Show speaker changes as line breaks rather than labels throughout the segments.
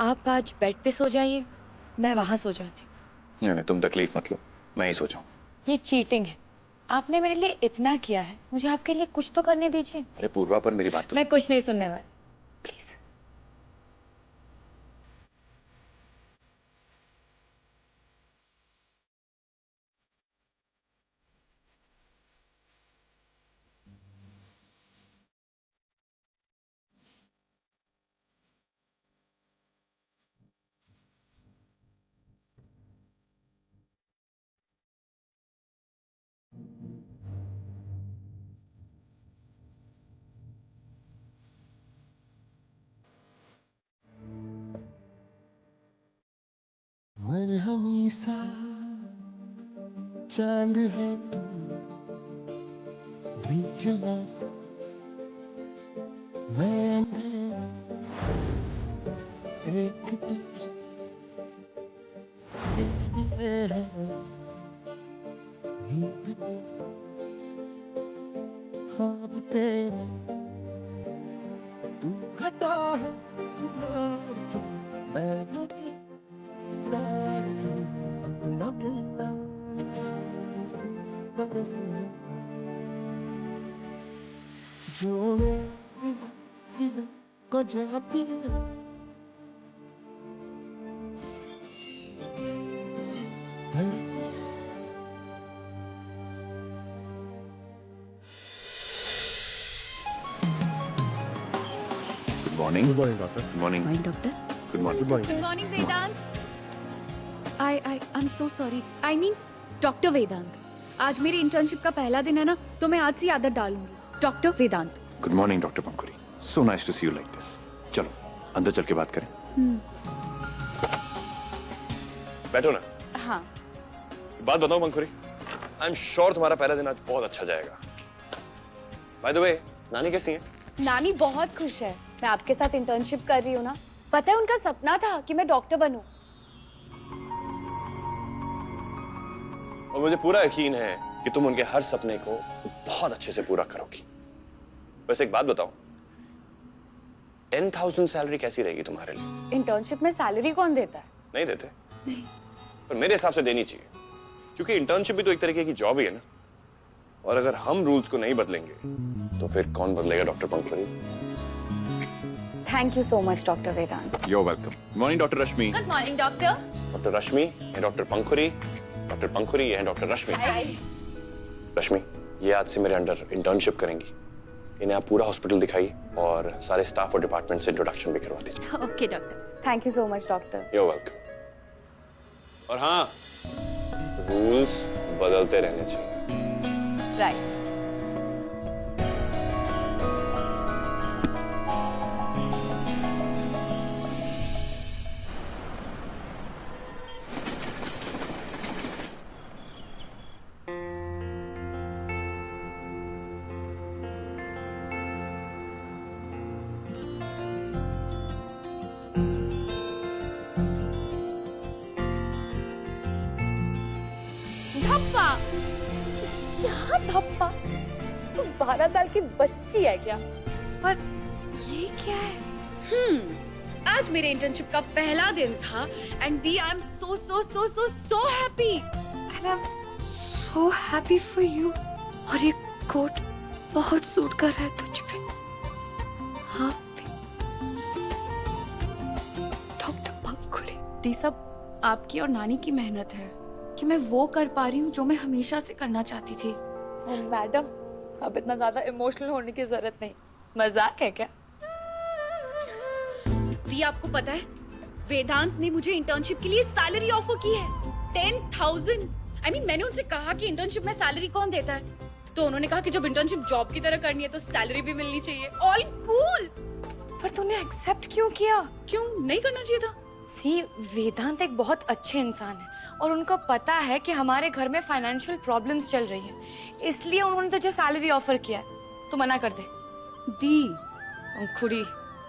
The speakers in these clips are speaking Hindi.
आप आज बेड पे सो जाइए, मैं वहां सो जाती हूँ।
नहीं तुम तकलीफ मत लो, मैं ही सोचाऊँ।
ये चीटिंग है। आपने मेरे लिए इतना किया है, मुझे आपके लिए कुछ तो करने दीजिए।
अरे पूर्वा, पर मेरी बात तो
मैं कुछ नहीं सुनने वाली, प्लीज।
मरहमी सा चांद है तू, बीचला सा मैं अंधेरा, एक तुझ मेरा नींद ख्वाब तेरा, तू घटा है तू नाम है, मैं नदी सारी अपना मिलता इसी बरस में जो सीधा को जाती है।
Good morning.
Good morning doctor.
Good morning.
Morning doctor.
Good morning.
Good morning
Good morning, Vedant. I'm so sorry. I mean, doctor Vedant. आज मेरी इंटर्नशिप का पहला दिन है ना, तो मैं आज से आदत डालूंगी. Doctor Vedant.
Good morning doctor Pankuri, so nice to see you like this. चलो अंदर चल के बात करें। बैठो ना।
हाँ.
बात बताओ पंकुरी, आई एम श्योर तुम्हारा पहला दिन आज बहुत अच्छा जाएगा। बाय द वे, नानी कैसी है?
नानी बहुत खुश है. मैं आपके साथ इंटर्नशिप कर रही हूँ ना. पता है उनका सपना था कि मैं डॉक्टर बनूं.
और मुझे पूरा यकीन है कि तुम उनके हर सपने को बहुत अच्छे से पूरा करोगी। वैसे एक बात बताओ, 10,000 सैलरी कैसी रहेगी तुम्हारे लिए?
इंटर्नशिप में सैलरी कौन देता है?
नहीं देते? नहीं। पर मेरे हिसाब से देनी चाहिए, क्योंकि इंटर्नशिप भी तो एक तरीके की जॉब ही है ना। और अगर हम रूल्स को नहीं बदलेंगे तो फिर कौन बदलेगा doctor Pankuri?
Thank you so much doctor Vedant.
You're welcome. Good morning, doctor Rashmi.
Good morning doctor.
Doctor Rashmi, ये डॉक्टर पंकुरी। डॉक्टर पंकुरी, ये है डॉक्टर रश्मि। रश्मि, ये आज से मेरे अंडर इंटर्नशिप करेंगी। इन्हें आप पूरा हॉस्पिटल दिखाइए और सारे स्टाफ और डिपार्टमेंट से इंट्रोडक्शन भी करवा दीजिए।
Okay doctor. Thank you so much doctor.
You're welcome. और हाँ, रूल्स बदलते रहने चाहिए।
राइट. धप्पा. क्या धप्पा? तू 12 साल की बच्ची है क्या?
पर ये क्या है?
आज मेरे इंटर्नशिप का पहला दिन था and the I am so so so so so happy.
And I'm so happy for you. और ये कोट बहुत सूट कर रहा है तुझ पे। हाँ डॉक्टर पंकुरी।
दी सब आपकी और नानी की मेहनत है कि मैं वो कर पा रही हूँ जो मैं हमेशा से करना चाहती थी.
मैडम, अब इतना ज्यादा इमोशनल होने की जरूरत नहीं, मजाक है क्या?
दी आपको पता है वेदांत ने मुझे इंटर्नशिप के लिए सैलरी ऑफर की है 10,000. I mean, मैंने उनसे कहा कि इंटर्नशिप में सैलरी कौन देता है, तो उन्होंने कहा कि जब इंटर्नशिप जॉब की तरह करनी है तो सैलरी भी मिलनी चाहिए. All cool.
पर तूने एक्सेप्ट क्यों किया?
क्यों नहीं करना चाहिए था?
सी, वेदांत एक बहुत अच्छे इंसान है और उनको पता है कि हमारे घर में फाइनेंशियल प्रॉब्लम्स चल रही है, इसलिए उन्होंने तुझे सैलरी ऑफर किया है. तू मना कर दे.
दी अंकुरी.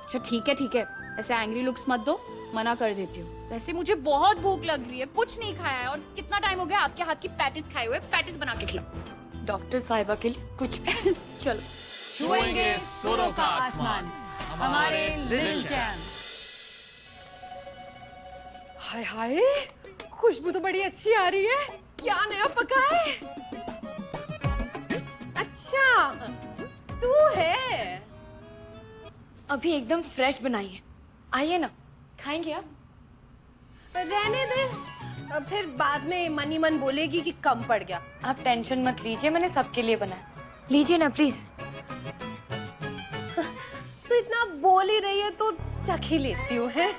अच्छा ठीक है, ऐसे एंग्री लुक्स मत दो, मना कर देती हूँ. वैसे मुझे बहुत भूख लग रही है, कुछ नहीं खाया है और कितना टाइम हो गया आपके हाथ की पैटिस खाए हुए. पैटिस बना के खिलाओ.
डॉक्टर साहिबा के लिए कुछ भी. चलो.
छुएंगे सुरों का आसमान, हमारे लिटिल चैम्प। हाय हाय, खुशबू तो बड़ी अच्छी आ रही है। क्या नया पका है? अच्छा, तू है?
अभी एकदम फ्रेश बनाई है। आइए ना, खाएंगे आप?
रहने दे, अब फिर बाद में मन ही मन बोलेगी कि कम पड़ गया।
आप टेंशन मत लीजिए, मैंने सबके लिए बनाया। लीजिए ना प्लीज।
तू इतना बोल ही रही है तो चख ही लेती हूँ है।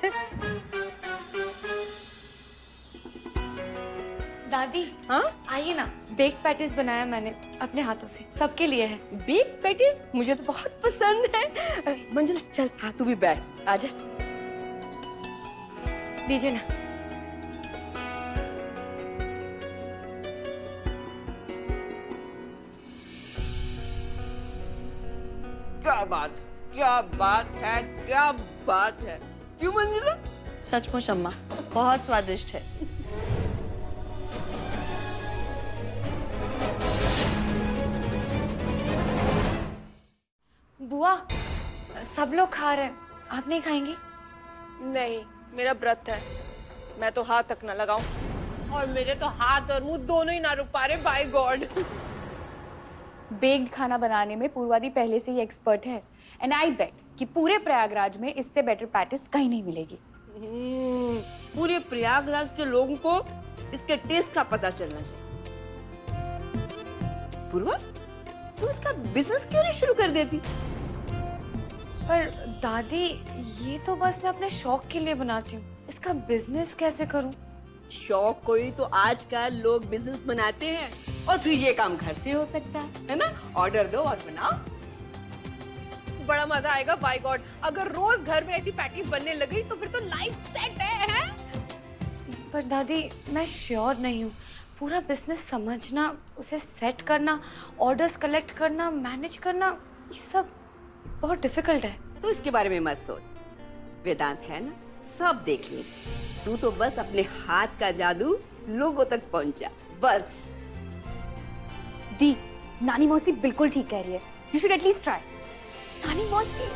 दादी,
हाँ?
आइए ना, बेक्ड पैटीज बनाया मैंने अपने हाथों से, सबके लिए है।
बेक पैटीज मुझे तो बहुत पसंद है। मंजुला चल, हाँ तू भी बैठ, आजा।
लीजिए ना।
क्या बात है, क्या बात है। क्यों मंजुला?
सचमुच अम्मा, बहुत स्वादिष्ट है।
बुआ, सब लोग खा रहे हैं, आप नहीं खाएंगी?
नहीं, मेरा व्रत है, मैं तो हाथ तक ना लगाऊं।
और मेरे तो हाथ और मुंह दोनों ही ना रुक पा रहे, बाय गॉड।
बेक्ड खाना बनाने में पूर्वादी पहले से ही एक्सपर्ट है एंड आई बेट कि पूरे प्रयागराज में इससे बेटर पैटिस कहीं नहीं मिलेगी।
पूरे प्रयागराज के लोगों को इसके टेस्ट का पता चलना चाहिए।
पूर्वा, तू इसका बिजनेस क्यों नहीं शुरू कर देती?
पर दादी, ये तो बस मैं अपने शौक के लिए बनाती हूँ, इसका बिजनेस कैसे करूँ?
शौक कोई तो आजकल लोग बिजनेस बनाते हैं और फिर ये काम घर से हो सकता है ना? ऑर्डर दो और बनाओ।
बड़ा मजा आएगा, बाय गॉड। अगर रोज घर में ऐसी पैटीज बनने लगी तो फिर तो लाइफ सेट है?
पर दादी, मैं श्योर नहीं हूँ। पूरा बिजनेस समझना, उसे सेट करना, ऑर्डर्स कलेक्ट करना, मैनेज करना, ये सब बहुत डिफिकल्ट है।
तो इसके बारे में मत सोच, वेदांत है ना, सब देख ले। तू तो बस अपने हाथ का जादू लोगों तक पहुंचा, बस।
दी, नानी मौसी बिल्कुल ठीक कह रही है। You should at least try. नानी मौसी।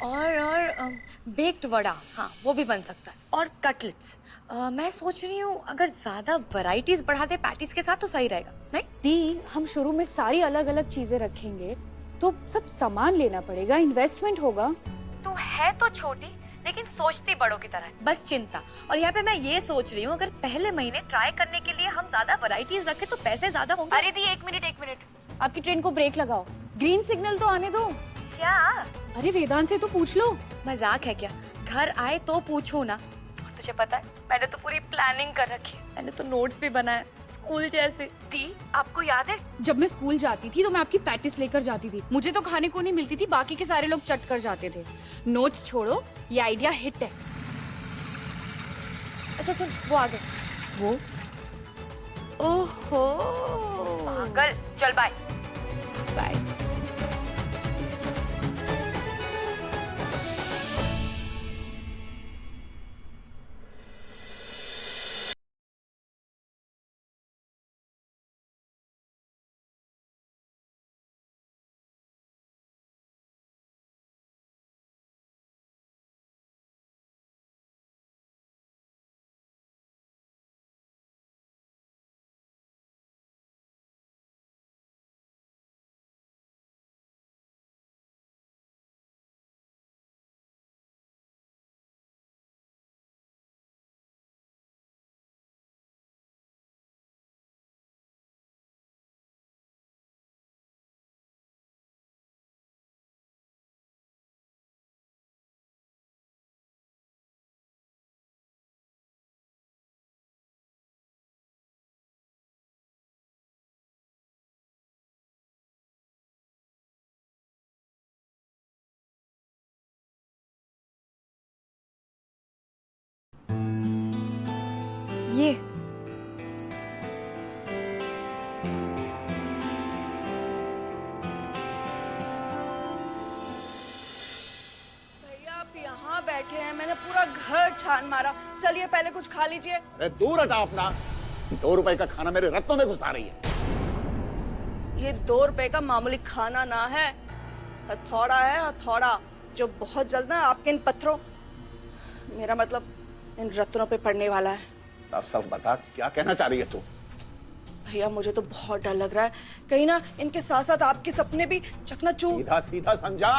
और बेक्ड वड़ा, हाँ वो भी बन सकता है। और कटलेट्स। मैं सोच रही हूँ अगर ज्यादा वैरायटीज बढ़ा दे पैटीज के साथ तो सही रहेगा, नहीं?
दी, हम शुरू में सारी अलग अलग चीजें रखेंगे तो सब सामान लेना पड़ेगा, इन्वेस्टमेंट होगा।
तू है तो छोटी लेकिन सोचती बड़ों की तरह है, बस चिंता। और यहाँ पे मैं ये सोच रही हूँ अगर पहले महीने ट्राई करने के लिए हम ज्यादा वैरायटीज रखें तो पैसे ज्यादा होंगे।
अरे दी, एक मिनट, आपकी ट्रेन को ब्रेक लगाओ, ग्रीन सिग्नल तो आने दो।
क्या?
अरे वेदांत से तो पूछ लो।
मजाक है क्या? घर आए तो पूछू ना। और तुझे पता है, मैंने तो पूरी प्लानिंग कर रखी है, मैंने तो नोट्स भी बनाए स्कूल जैसे।
दी, आपको याद है जब मैं स्कूल जाती थी तो मैं आपकी पैटिस लेकर जाती थी। मुझे तो खाने को नहीं मिलती थी, बाकी के सारे लोग चट कर जाते थे। नोट्स छोड़ो, ये आइडिया हिट है।
अच्छा सुन, वो आ गए।
वो? ओहो,
पागल, चल बाय।
बाय।
ये
भैया आप यहाँ बैठे हैं, मैंने पूरा घर छान मारा। चलिए पहले कुछ खा लीजिए।
अरे दूर हटा अपना, 2 रुपए का खाना मेरे रत्नों में घुसा रही है।
ये 2 रुपए का मामूली खाना ना है, हथौड़ा है हथौड़ा। जो बहुत जल्द ना आपके इन पत्थरों, मेरा मतलब इन रत्नों पे पड़ने वाला है।
साफ साफ बता, क्या कहना चाह रही है तू?
भैया मुझे तो बहुत डर लग रहा है, कहीं ना इनके साथ साथ आपके सपने भी चकनाचूर।
सीधा सीधा समझा।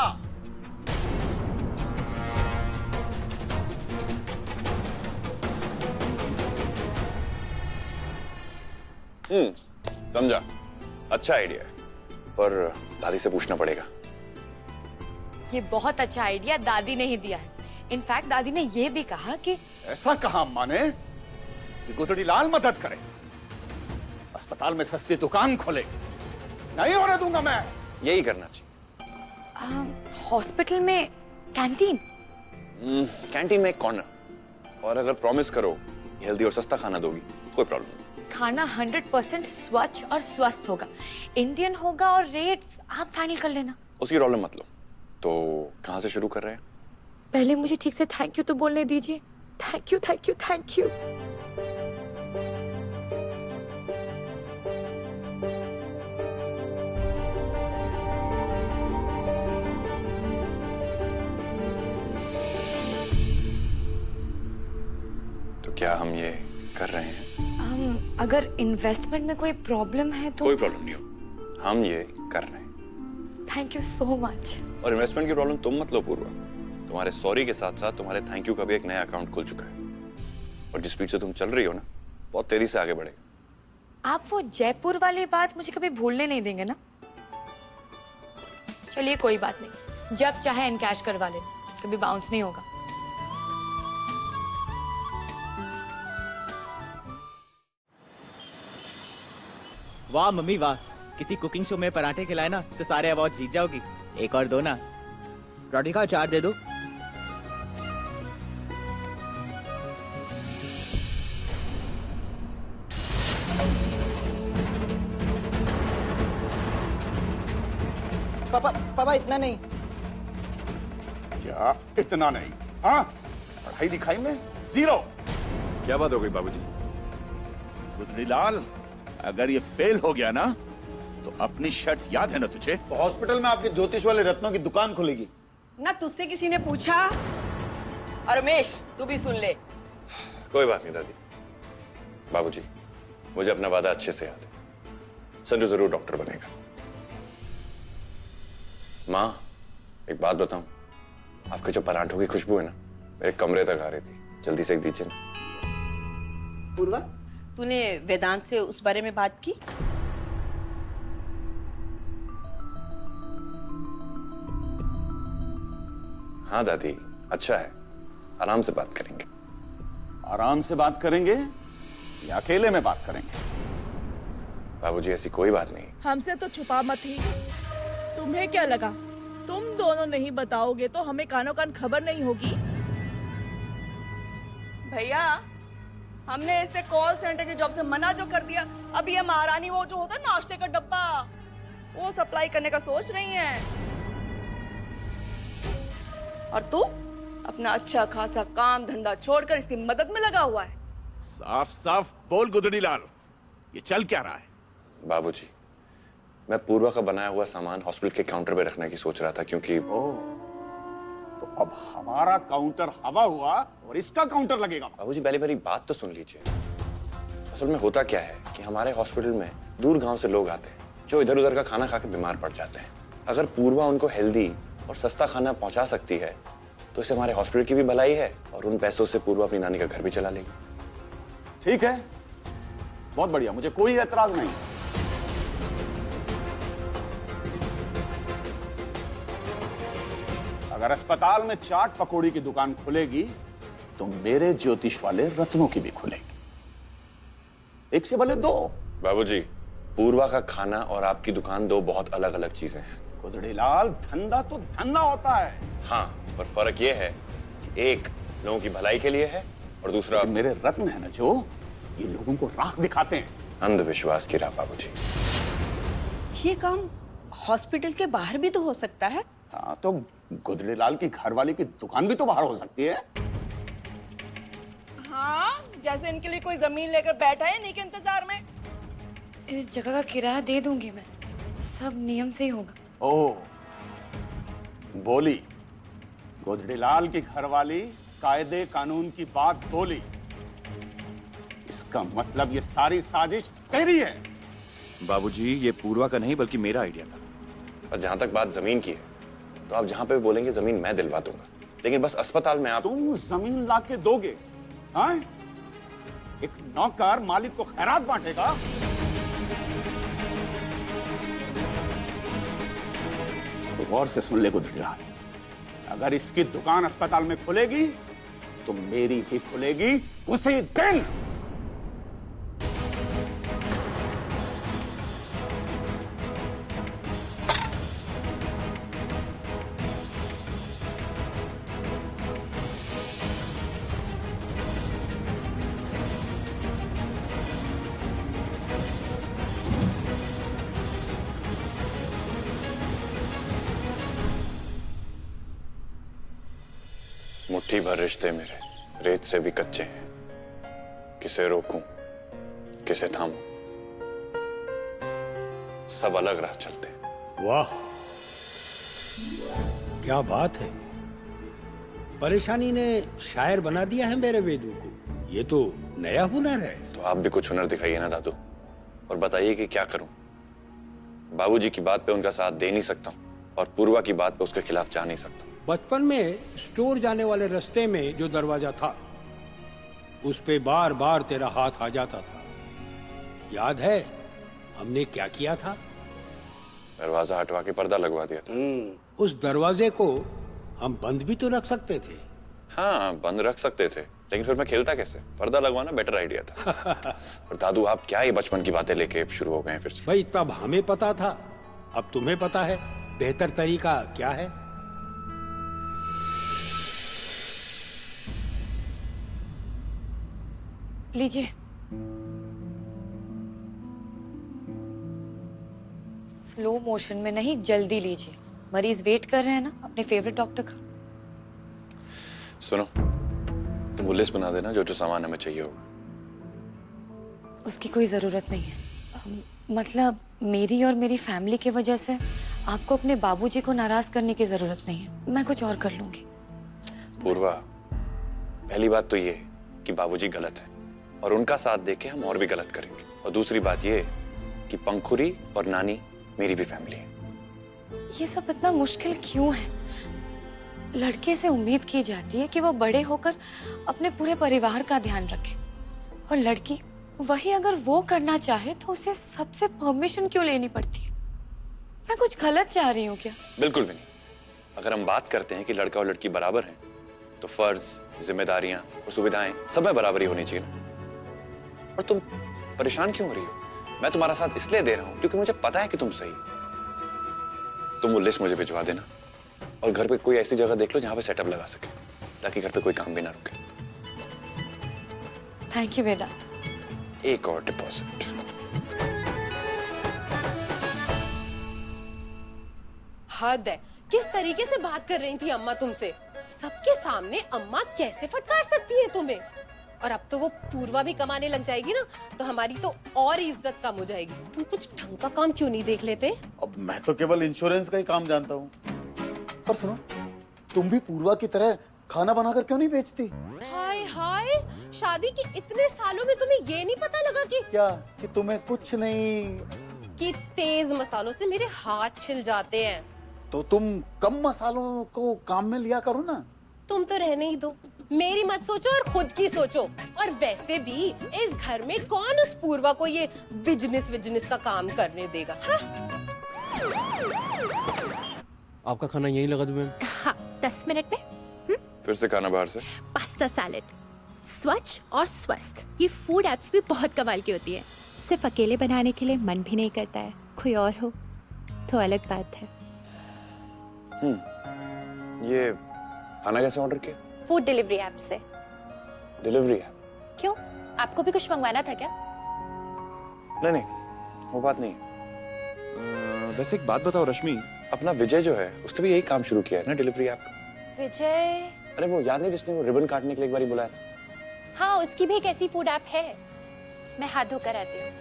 समझा। अच्छा आइडिया है, पर दादी से पूछना पड़ेगा।
ये बहुत अच्छा आइडिया दादी ने ही दिया है। इनफैक्ट दादी ने ये भी कहा कि
ऐसा कहा अम्मा ने कि गुदड़ी लाल मदद करे, अस्पताल में सस्ती दुकान खोले। नहीं होने दूंगा मैं।
यही करना चाहिए।
हॉस्पिटल में कैंटीन।
कैंटीन में एक कॉर्नर, और अगर प्रॉमिस करो हेल्दी और सस्ता खाना दोगी, कोई प्रॉब्लम नहीं।
खाना 100% स्वच्छ और स्वस्थ होगा, इंडियन होगा, और रेट्स आप फाइनल कर लेना।
उसकी प्रॉब्लम मत लो। तो कहाँ से शुरू कर रहे हैं?
पहले मुझे ठीक से थैंक यू तो बोलने दीजिए। Thank you, thank you, thank you.
तो क्या हम ये कर रहे हैं?
अगर इन्वेस्टमेंट में कोई प्रॉब्लम है तो
कोई प्रॉब्लम नहीं हो, हम ये कर रहे हैं।
Thank you so much.
और इन्वेस्टमेंट की प्रॉब्लम तुम मत लो पूर्वा। तुम्हारे सॉरी के साथ साथ तुम्हारे थैंक यू का भी एक नया अकाउंट खुल चुका है, और जिस स्पीड से तुम चल रही हो ना, बहुत तेजी से आगे बढ़ेगा।
आप वो जयपुर वाली बात मुझे कभी भूलने नहीं देंगे ना? चलिए कोई बात नहीं, जब चाहे इनकैश करवा ले, कभी बाउंस नहीं होगा।
वाह मम्मी वाह, किसी कुकिंग शो में पराठे खिलाए ना तो सारे अवार्ड जीत जाओगी। एक और दो ना। राधिका 4 दे दो।
पापा इतना नहीं।
क्या इतना नहीं? हाँ, पढ़ाई लिखाई में 0।
क्या बात हो गई बाबूजी?
गुदड़ी लाल, अगर ये फेल हो गया ना तो अपनी शर्त याद है ना तुझे?
तो हॉस्पिटल में आपके ज्योतिष वाले रत्नों की दुकान खुलेगी
ना। तुझसे किसी ने पूछा? और रमेश तू भी सुन ले।
कोई बात नहीं दादी। बाबूजी, मुझे अपना वादा अच्छे से याद है, संजू जरूर डॉक्टर बनेगा। माँ, एक बात बताऊं, आपके जो पराठों की खुशबू है ना, मेरे कमरे तक आ रही थी। जल्दी से एक दीजिए ना।
पूर्वा, तूने वेदांत से उस बारे में बात की?
हाँ दादी, अच्छा है, आराम से बात करेंगे।
आराम से बात करेंगे या अकेले में बात करेंगे?
बाबूजी, ऐसी कोई बात नहीं।
हमसे तो छुपा मत ही। तुम्हें क्या लगा तुम दोनों नहीं बताओगे तो हमें कानों कान खबर नहीं होगी? भैया, हमने इससे कॉल सेंटर की जॉब से मना जो कर दिया, अब ये महारानी वो जो होता है नाश्ते का डब्बा, वो सप्लाई करने का सोच रही है। और तू अपना अच्छा खासा काम धंधा छोड़कर इसकी मदद में लगा हुआ है।
साफ साफ बोल गुदड़ी लाल, ये चल क्या रहा है?
बाबूजी, मैं पूर्वा का बनाया हुआ सामान हॉस्पिटल के काउंटर पे रखने की सोच रहा था, क्योंकि
तो अब हमारा काउंटर हवा हुआ और इसका काउंटर लगेगा।
बाबूजी, पहले मेरी बात तो सुन लीजिए। असल में होता क्या है कि हमारे हॉस्पिटल में दूर गांव से लोग आते हैं जो इधर उधर का खाना खा के बीमार पड़ जाते हैं। अगर पूर्वा उनको हेल्दी और सस्ता खाना पहुंचा सकती है तो इससे हमारे हॉस्पिटल की भी भलाई है, और उन पैसों से पूर्वा अपनी नानी का घर भी चला लेगी।
ठीक है, बहुत बढ़िया, मुझे कोई एतराज नहीं। अगर अस्पताल में चाट पकौड़ी की दुकान खुलेगी तो मेरे ज्योतिष वाले रत्नों की भी खुलेगी। एक से भले 2।
बाबूजी, पूर्वा का खाना और आपकी दुकान दो बहुत अलग अलग चीजें हैं।
गुदड़ी लाल, धंधा तो धंधा होता है।
हाँ, पर फर्क ये है कि एक लोगों की भलाई के लिए है और दूसरा
मेरे रत्न है ना जो ये लोगों को राह दिखाते हैं।
अंधविश्वास की राह। बाबूजी,
ये काम हॉस्पिटल के बाहर भी तो हो सकता है।
हाँ, तो गुदड़ी लाल की घरवाली की दुकान भी तो बाहर हो सकती है।
हाँ, जैसे इनके लिए कोई जमीन लेकर बैठा है इन्हीं के इंतजार में।
इस जगह का किराया दे दूंगी मैं, सब नियम से ही होगा।
ओह, बोली गोधड़ीलाल की घरवाली कायदे कानून की बात बोली, इसका मतलब ये सारी साजिश तेरी है।
बाबूजी, ये पूर्वा का नहीं बल्कि मेरा आइडिया था। और जहां तक बात जमीन की है, तो आप जहां पे भी बोलेंगे जमीन मैं दिलवा दूंगा, लेकिन बस अस्पताल में आप।
तुम जमीन लाके दोगे? हाँ? एक नौकर मालिक को खैरात बांटेगा? तो गौर से सुन ले गोधड़ीलाल, अगर इसकी दुकान अस्पताल में खुलेगी तो मेरी भी खुलेगी उसी दिन।
मुट्ठी भर रिश्ते मेरे रेत से भी कच्चे हैं, किसे रोकूं किसे थामूं, सब अलग राह चलते हैं।
वाह, क्या बात है। परेशानी ने शायर बना दिया है मेरे वेदू को। ये तो नया हुनर है।
तो आप भी कुछ हुनर दिखाइए ना दादू, और बताइए कि क्या करूं। बाबूजी की बात पे उनका साथ दे नहीं सकता हूं और पूर्वा की बात पे उसके खिलाफ जा नहीं सकता।
बचपन में स्टोर जाने वाले रास्ते में जो दरवाजा था, उस पे बार बार तेरा हाथ आ जाता था। याद है हमने क्या किया था?
दरवाजा हटवा के पर्दा लगवा दिया था।
उस दरवाजे को हम बंद भी तो रख सकते थे।
हाँ, बंद रख सकते थे, लेकिन फिर मैं खेलता कैसे? पर्दा लगवाना बेटर आइडिया था। और दादू, आप क्या ये बचपन की बातें लेके शुरू हो गए हैं फिर से?
भाई, तब हमें पता था, अब तुम्हें पता है बेहतर तरीका क्या है।
लीजिए। स्लो मोशन में नहीं, जल्दी लीजिए। मरीज वेट कर रहे हैं ना अपने फेवरेट डॉक्टर का।
सुनो, तुम वो लिस्ट बना देना जो जो सामान हमें चाहिए होगा।
उसकी कोई ज़रूरत नहीं है। मतलब मेरी और मेरी फैमिली की वजह से आपको अपने बाबूजी को नाराज करने की ज़रूरत नहीं है। मैं कुछ और कर लूंगी।
पूर्वा, पहली बात तो ये कि बाबूजी गलत है और उनका साथ देके हम और भी गलत करेंगे। और दूसरी बात ये कि पंखुरी और नानी मेरी भी फैमिली है।
ये सब इतना मुश्किल क्यों है? लड़के से उम्मीद की जाती है कि वो बड़े होकर अपने पूरे परिवार का ध्यान रखे, और लड़की वही अगर वो करना चाहे तो उसे सबसे परमिशन क्यों लेनी पड़ती है? मैं कुछ गलत चाह रही हूँ क्या?
बिल्कुल भी नहीं। अगर हम बात करते हैं कि लड़का और लड़की बराबर हैं, तो फर्ज, जिम्मेदारियां और सुविधाएं सब में बराबरी होनी चाहिए ना। और तुम परेशान क्यों हो रही हो? मैं तुम्हारा साथ इसलिए दे रहा हूं क्योंकि मुझे पता है कि तुम सही हो। तुम वो लिस्ट मुझे भिजवा देना और घर पे कोई ऐसी जगह देख लो जहां पे सेटअप लगा सके, ताकि घर पे कोई काम भी ना रुके।
थैंक यू वेदांत।
एक और डिपॉजिट।
हद है, किस तरीके से बात कर रही थी अम्मा तुमसे? सबके सामने अम्मा कैसे फटकार सकती है तुम्हें? और अब तो वो पूर्वा भी कमाने लग जाएगी ना, तो हमारी तो और इज्जत कम हो जाएगी। तुम कुछ ढंग का काम क्यों नहीं देख लेते?
अब मैं तो केवल इंश्योरेंस का ही काम जानता हूँ। और सुनो, तुम भी पूर्वा की तरह खाना बनाकर क्यों नहीं बेचती?
हाय हाय, शादी के इतने सालों में तुम्हें ये नहीं पता लगा कि
क्या कि तुम्हें कुछ नहीं?
कि तेज मसालों से मेरे हाथ छिल जाते हैं।
तो तुम कम मसालों को काम में लिया करो ना।
तुम तो रहने ही दो, मेरी मत सोचो और खुद की सोचो। और वैसे भी इस घर में कौन उस पूर्वा को ये बिजनेस का काम करने देगा? हाँ?
आपका खाना यहीं लगा दूं मैम?
हाँ, 10 मिनट में।
फिर से खाना बाहर से?
पास्ता सैलेड, स्वच्छ और स्वस्थ। ये फूड एप्स भी बहुत कमाल की होती है। सिर्फ अकेले बनाने के लिए मन भी नहीं करता है, कोई और हो तो अलग बात है।
ये खाना कैसे ऑर्डर किया?
फूड डिलीवरी ऐप से।
Delivery app?
क्यों, आपको भी कुछ मंगवाना था क्या?
नहीं, वो बात नहीं। वैसे एक बात बताओ रश्मि, अपना विजय जो है उसने भी यही काम शुरू किया है ना, डिलीवरी ऐप का?
विजय?
अरे वो याद नहीं जिसने वो रिबन काटने के लिए एक बार बुलाया था?
हाँ, उसकी भी एक ऐसी फूड ऐप है। मैं हाथ धोकर आती हूँ।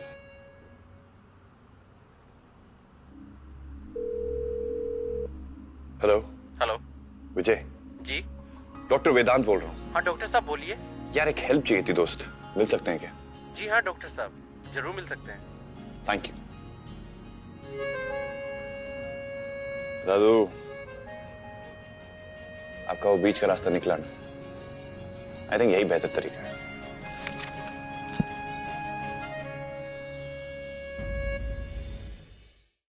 Hello.
Hello
Vijay
ji.
Doctor वेदांत बोल रहा हूँ।
हाँ डॉक्टर साहब बोलिए।
यार एक हेल्प चाहिए थी दोस्त, मिल सकते हैं क्या?
जी हाँ डॉक्टर साहब, जरूर मिल सकते हैं।
Thank you. दादू, आपका वो बीच का रास्ता निकला ना, आई थिंक यही बेहतर तरीका है।